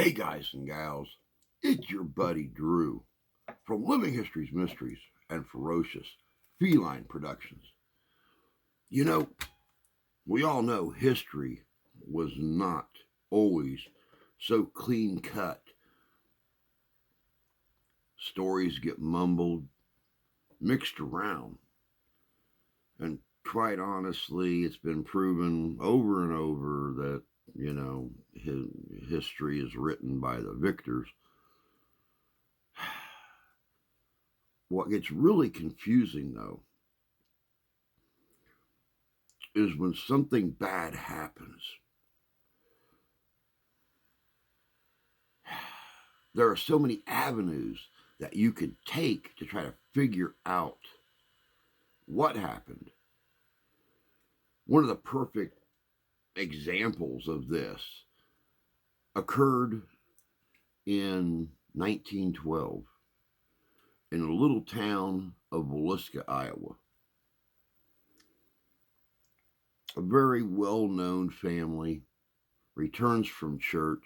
Hey guys and gals, it's your buddy Drew from Living History's Mysteries and Ferocious Feline Productions. You know, we all know history was not always so clean cut. Stories get mumbled, mixed around, and quite honestly, it's been proven over and over that history is written by the victors. What gets really confusing, though, is when something bad happens. There are so many avenues that you can take to try to figure out what happened. One of the perfect examples of this occurred in 1912 in a little town of Villisca, Iowa. A very well-known family returns from church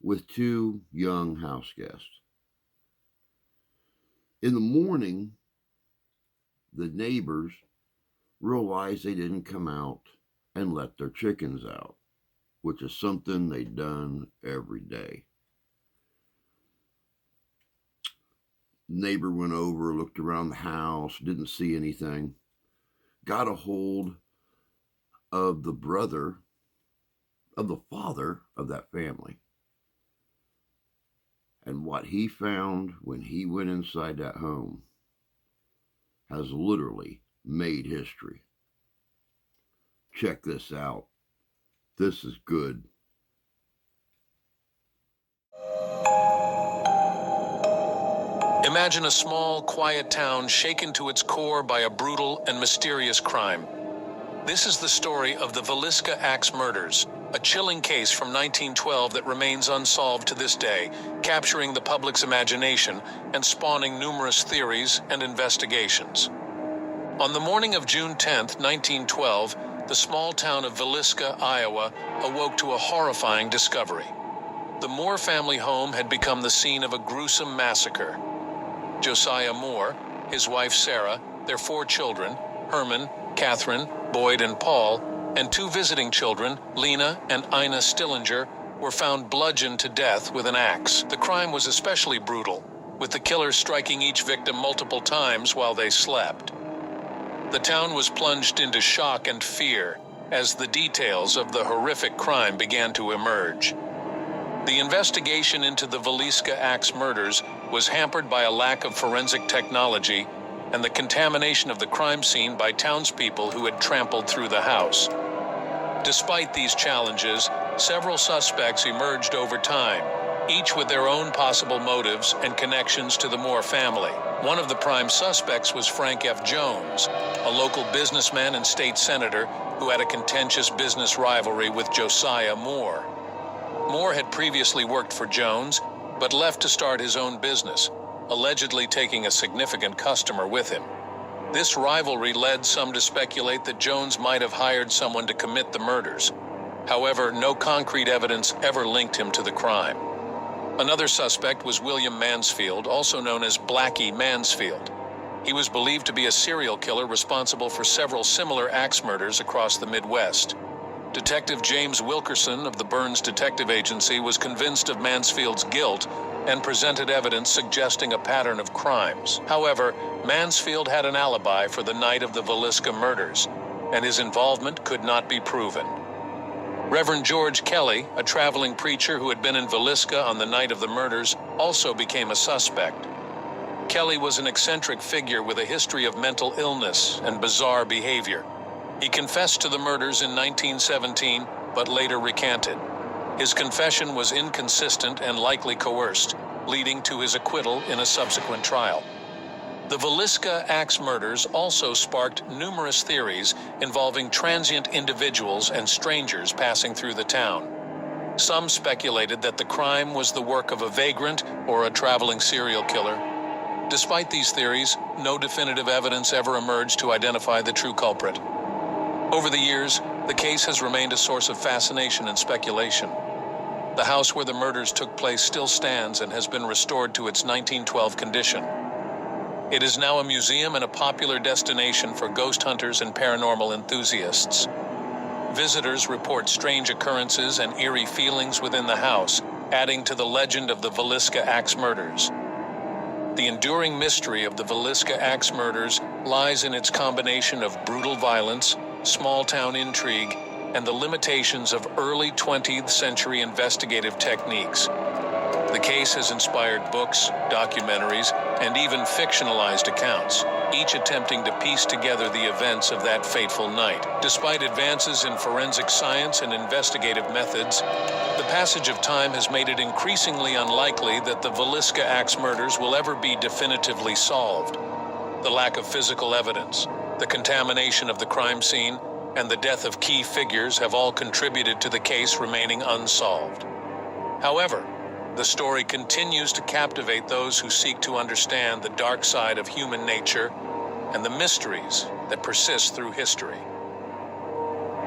with two young house guests. In the morning, the neighbors realized they didn't come out and let their chickens out, which is something they'd done every day. Neighbor went over, looked around the house, didn't see anything, got a hold of the brother of the father of that family. And what he found when he went inside that home has literally made history. Check this out. This is good. Imagine a small, quiet town shaken to its core by a brutal and mysterious crime. This is the story of the Villisca Ax Murders, a chilling case from 1912 that remains unsolved to this day, capturing the public's imagination and spawning numerous theories and investigations. On the morning of June 10, 1912, the small town of Villisca, Iowa, awoke to a horrifying discovery. The Moore family home had become the scene of a gruesome massacre. Josiah Moore, his wife Sarah, their 4 children, Herman, Catherine, Boyd, and Paul, and 2 visiting children, Lena and Ina Stillinger, were found bludgeoned to death with an axe. The crime was especially brutal, with the killer striking each victim multiple times while they slept. The town was plunged into shock and fear as the details of the horrific crime began to emerge. The investigation into the Villisca Ax murders was hampered by a lack of forensic technology and the contamination of the crime scene by townspeople who had trampled through the house. Despite these challenges, several suspects emerged over time, each with their own possible motives and connections to the Moore family. One of the prime suspects was Frank F. Jones, a local businessman and state senator who had a contentious business rivalry with Josiah Moore. Moore had previously worked for Jones, but left to start his own business, allegedly taking a significant customer with him. This rivalry led some to speculate that Jones might have hired someone to commit the murders. However, no concrete evidence ever linked him to the crime. Another suspect was William Mansfield, also known as Blackie Mansfield. He was believed to be a serial killer responsible for several similar axe murders across the Midwest. Detective James Wilkerson of the Burns Detective Agency was convinced of Mansfield's guilt and presented evidence suggesting a pattern of crimes. However, Mansfield had an alibi for the night of the Villisca murders, and his involvement could not be proven. Reverend George Kelly, a traveling preacher who had been in Villisca on the night of the murders, also became a suspect. Kelly was an eccentric figure with a history of mental illness and bizarre behavior. He confessed to the murders in 1917, but later recanted. His confession was inconsistent and likely coerced, leading to his acquittal in a subsequent trial. The Villisca Ax murders also sparked numerous theories involving transient individuals and strangers passing through the town. Some speculated that the crime was the work of a vagrant or a traveling serial killer. Despite these theories, no definitive evidence ever emerged to identify the true culprit. Over the years, the case has remained a source of fascination and speculation. The house where the murders took place still stands and has been restored to its 1912 condition. It is now a museum and a popular destination for ghost hunters and paranormal enthusiasts. Visitors report strange occurrences and eerie feelings within the house, adding to the legend of the Villisca Ax Murders. The enduring mystery of the Villisca Ax Murders lies in its combination of brutal violence, small-town intrigue, and the limitations of early 20th century investigative techniques. The case has inspired books, documentaries, and even fictionalized accounts, each attempting to piece together the events of that fateful night. Despite advances in forensic science and investigative methods, the passage of time has made it increasingly unlikely that the Villisca Ax Murders will ever be definitively solved. The lack of physical evidence, the contamination of the crime scene, and the death of key figures have all contributed to the case remaining unsolved. However, the story continues to captivate those who seek to understand the dark side of human nature and the mysteries that persist through history.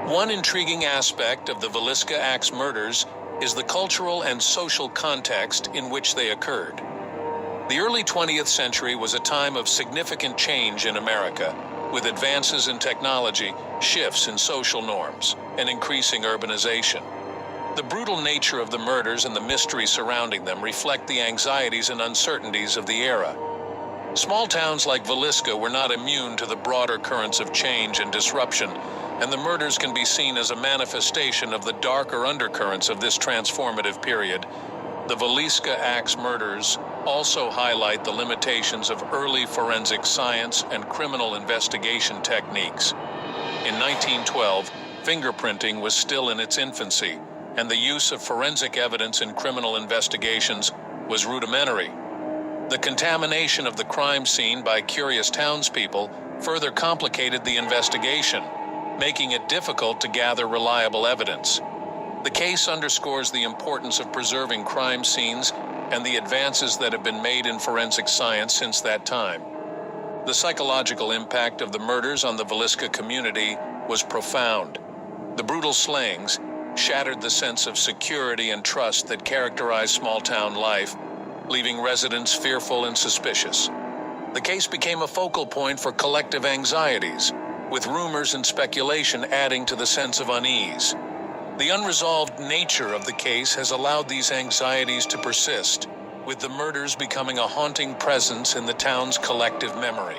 One intriguing aspect of the Villisca Ax Murders is the cultural and social context in which they occurred. The early 20th century was a time of significant change in America, with advances in technology, shifts in social norms, and increasing urbanization. The brutal nature of the murders and the mystery surrounding them reflect the anxieties and uncertainties of the era. Small towns like Villisca were not immune to the broader currents of change and disruption, and the murders can be seen as a manifestation of the darker undercurrents of this transformative period. The Villisca Ax Murders also highlight the limitations of early forensic science and criminal investigation techniques. In 1912, fingerprinting was still in its infancy, and the use of forensic evidence in criminal investigations was rudimentary. The contamination of the crime scene by curious townspeople further complicated the investigation, making it difficult to gather reliable evidence. The case underscores the importance of preserving crime scenes and the advances that have been made in forensic science since that time. The psychological impact of the murders on the Villisca community was profound. The brutal slayings shattered the sense of security and trust that characterized small-town life, leaving residents fearful and suspicious. The case became a focal point for collective anxieties, with rumors and speculation adding to the sense of unease. The unresolved nature of the case has allowed these anxieties to persist, with the murders becoming a haunting presence in the town's collective memory.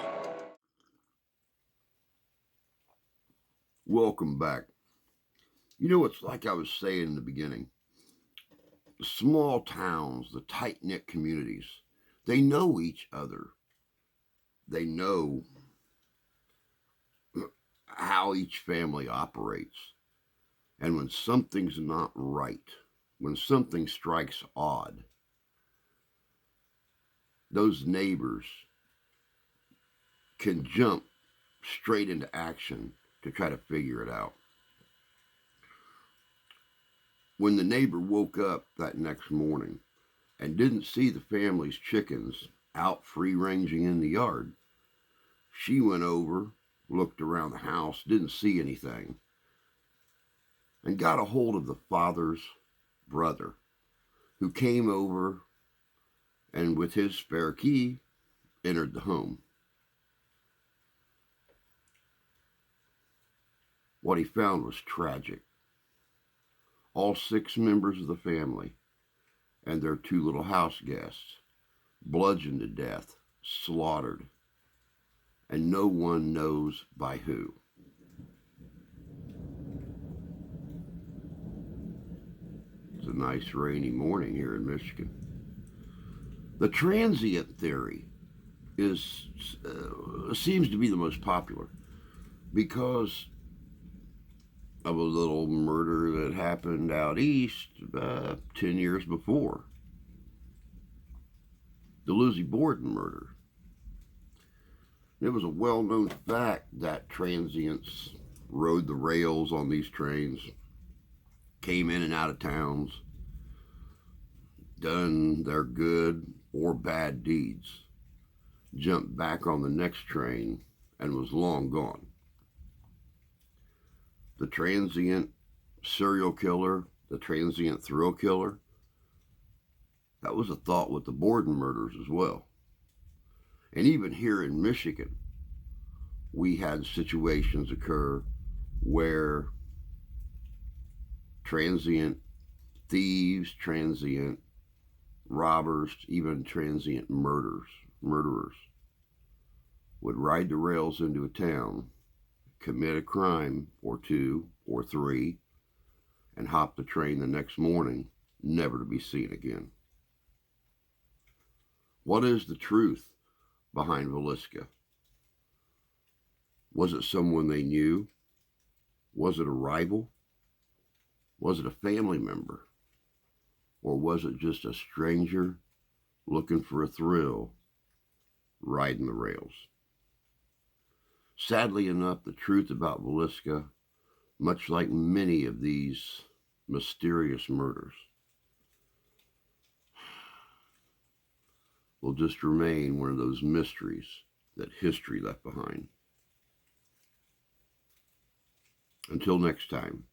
Welcome back. You know, it's like I was saying in the beginning. The small towns, the tight-knit communities, they know each other. They know how each family operates. And when something's not right, when something strikes odd, those neighbors can jump straight into action to try to figure it out. When the neighbor woke up that next morning and didn't see the family's chickens out free-ranging in the yard, she went over, looked around the house, didn't see anything, and got a hold of the father's brother, who came over and with his spare key entered the home. What he found was tragic. All 6 members of the family and their 2 little house guests bludgeoned to death, slaughtered, and no one knows by who. It's a nice rainy morning here in Michigan. The transient theory seems to be the most popular because of a little murder that happened out east 10 years before. The Lizzie Borden murder. It was a well-known fact that transients rode the rails on these trains, came in and out of towns, done their good or bad deeds, jumped back on the next train, and was long gone. The transient serial killer, the transient thrill killer, That was a thought with the Borden murders as well. And even here in Michigan, we had situations occur where transient thieves, transient robbers, even transient murderers would ride the rails into a town, commit a crime or two or three, and hop the train the next morning, never to be seen again. What is the truth behind Villisca? Was it someone they knew? Was it a rival? Was it a family member? Or was it just a stranger looking for a thrill, riding the rails? Sadly enough, the truth about Villisca, much like many of these mysterious murders, will just remain one of those mysteries that history left behind. Until next time,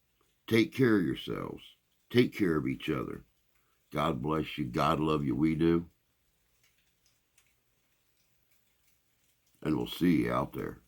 take care of yourselves. Take care of each other. God bless you. God love you. We do. And we'll see you out there.